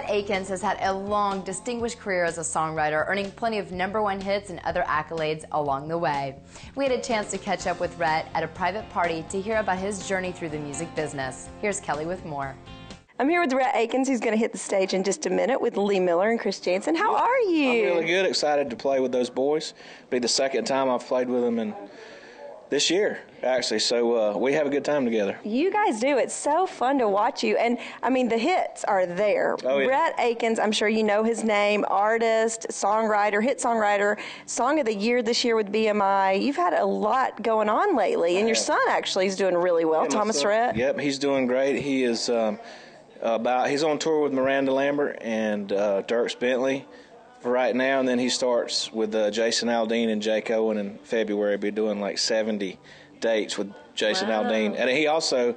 Rhett Akins has had a long, distinguished career as a songwriter, earning plenty of #1 hits and other accolades along the way. We had a chance to catch up with Rhett at a private party to hear about his journey through the music business. Here's Kelly with more. I'm here with Rhett Akins, who's going to hit the stage in just a minute with Lee Miller and Chris Jansen. How are you? I'm really good. Excited to play with those boys. It'll be the second time I've played with them in this year, actually. So we have a good time together. You guys do. It's so fun to watch you. And, I mean, the hits are there. Oh, yeah. Rhett Akins, I'm sure you know his name, artist, songwriter, hit songwriter, Song of the Year this year with BMI. You've had a lot going on lately. And your son, actually, is doing really well, Thomas Rhett. Yep, he's doing great. He is he's on tour with Miranda Lambert and Dierks Bentley for right now, and then he starts with Jason Aldean and Jake Owen in February. Be doing like 70 dates with Jason Aldean, and he also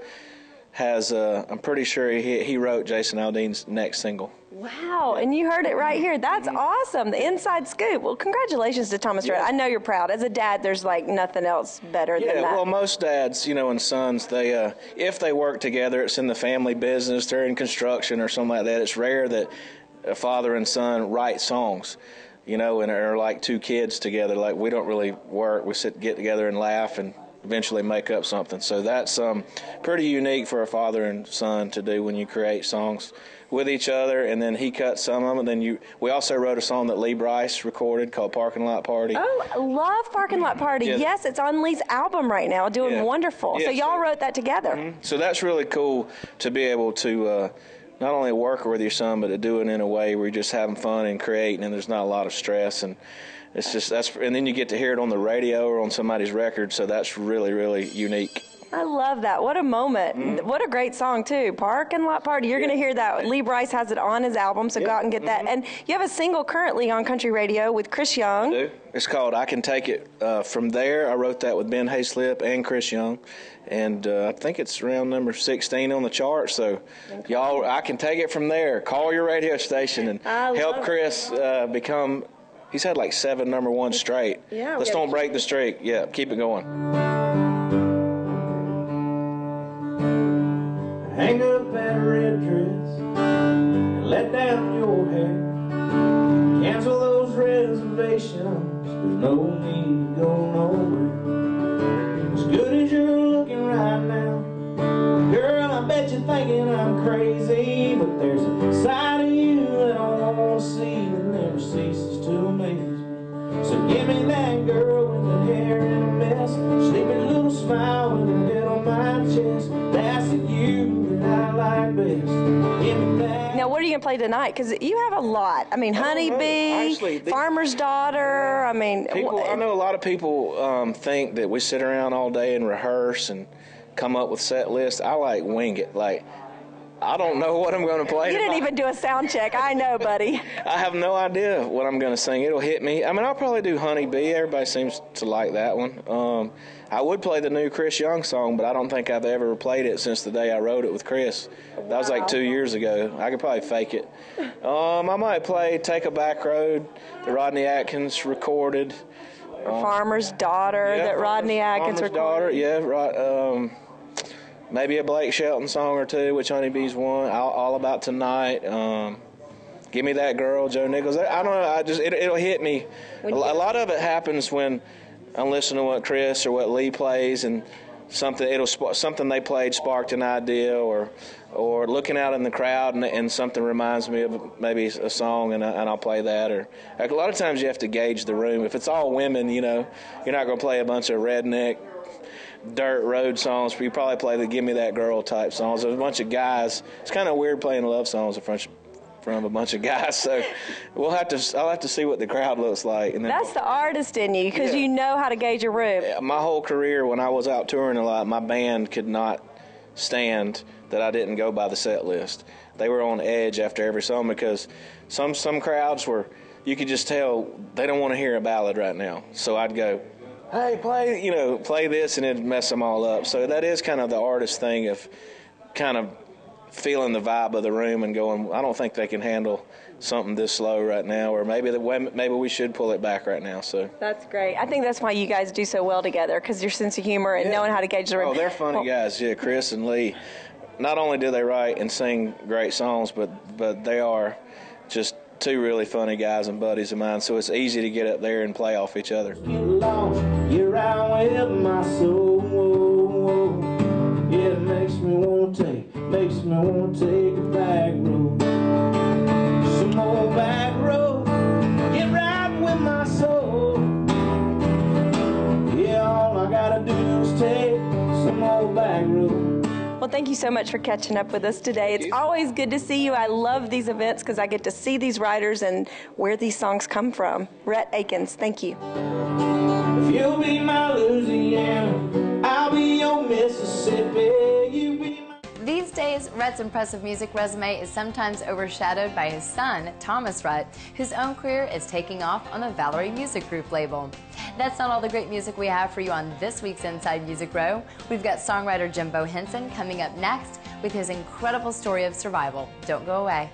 has I'm pretty sure he wrote Jason Aldean's next single. Wow, and you heard it right here. That's awesome, the inside scoop. Well, congratulations to Thomas Rhett. I know you're proud. As a dad, there's like nothing else better than that. Yeah, well, most dads, you know, and sons, they if they work together, it's in the family business, they're in construction or something like that. It's rare that a father and son write songs, you know, and are like two kids together. Like, we don't really work. We get together and laugh and eventually make up something. So that's pretty unique for a father and son to do when you create songs with each other. And then he cut some of them. And then we also wrote a song that Lee Brice recorded called Parking Lot Party. Oh, I love Parking Lot Party. Yeah. Yes, it's on Lee's album right now, doing wonderful. Yeah, so y'all wrote that together. So that's really cool to be able to not only work with your son, but to do it in a way where you're just having fun and creating, and there's not a lot of stress. And it's just and then you get to hear it on the radio or on somebody's record. So that's really, really unique. I love that. What a moment. What a great song, too. Parking Lot Party. You're going to hear that. Lee Brice has it on his album, so go out and get that. And you have a single currently on country radio with Chris Young. I do. It's called I Can Take It From There. I wrote that with Ben Hayslip and Chris Young. And I think it's around number 16 on the chart. So, y'all, I Can Take It From There. Call your radio station and help Chris become... He's had like 7 #1 straight. Yeah, Let's don't break the streak. Yeah, keep it going. Hang up that red dress and let down your hair. Cancel those reservations, there's no need to go nowhere. As good as you're looking right now, girl, I bet you're thinking I'm crazy, but there's a side of you that I want to see that never ceases to amaze me. So give me that girl with the hair in a mess, sleepy little smile with her head on my chest. That's the you I like best. Now, what are you going to play tonight? Because you have a lot. I mean, Honeybee, Farmer's Daughter. I mean, I know a lot of people think that we sit around all day and rehearse and come up with set lists. I like wing it. Like, I don't know what I'm going to play. You didn't even do a sound check. I know, buddy. I have no idea what I'm going to sing. It'll hit me. I mean, I'll probably do Honeybee. Everybody seems to like that one. I would play the new Chris Young song, but I don't think I've ever played it since the day I wrote it with Chris. That was like 2 years ago. I could probably fake it. I might play Take a Back Road, the Rodney Akins recorded. Farmer's Daughter that Rodney Akins recorded. Daughter, maybe a Blake Shelton song or two, which Honeybee's one. All About Tonight. Give Me That Girl, Joe Nichols. I don't know. It'll hit me. A lot of it happens when I'm listening to what Chris or what Lee plays, and something they played sparked an idea, or looking out in the crowd and something reminds me of maybe a song, and I'll play that. Or like, a lot of times you have to gauge the room. If it's all women, you know, you're not going to play a bunch of redneck dirt road songs. You probably play the Give Me That Girl type songs. There's a bunch of guys. It's kind of weird playing love songs in front of a bunch of guys, so I'll have to see what the crowd looks like. And then, that's the artist in you, because you know how to gauge your room. My whole career, when I was out touring a lot, my band could not stand that I didn't go by the set list. They were on edge after every song, because some crowds were, you could just tell they don't want to hear a ballad right now. So I'd go, hey, play this, and it'd mess them all up. So that is kind of the artist thing of kind of feeling the vibe of the room and going, I don't think they can handle something this slow right now, or maybe we should pull it back right now. So that's great. I think that's why you guys do so well together, because your sense of humor and knowing how to gauge the room. Oh, they're funny guys. Yeah, Chris and Lee not only do they write and sing great songs, but they are just two really funny guys and buddies of mine, so it's easy to get up there and play off each other. Get lost, get right with my soul. Yeah, it makes me want to take a back road. Some old back road, get right with my soul. Yeah, all I gotta do is take some old back road. Well, thank you so much for catching up with us today. It's always good to see you. I love these events because I get to see these writers and where these songs come from. Rhett Akins, thank you. If you'll be my Louisiana, I'll be your Mississippi. You be my... These days, Rhett's impressive music resume is sometimes overshadowed by his son, Thomas Rhett, whose own career is taking off on the Valerie Music Group label. That's not all the great music we have for you on this week's Inside Music Row. We've got songwriter Jimbo Henson coming up next with his incredible story of survival. Don't go away.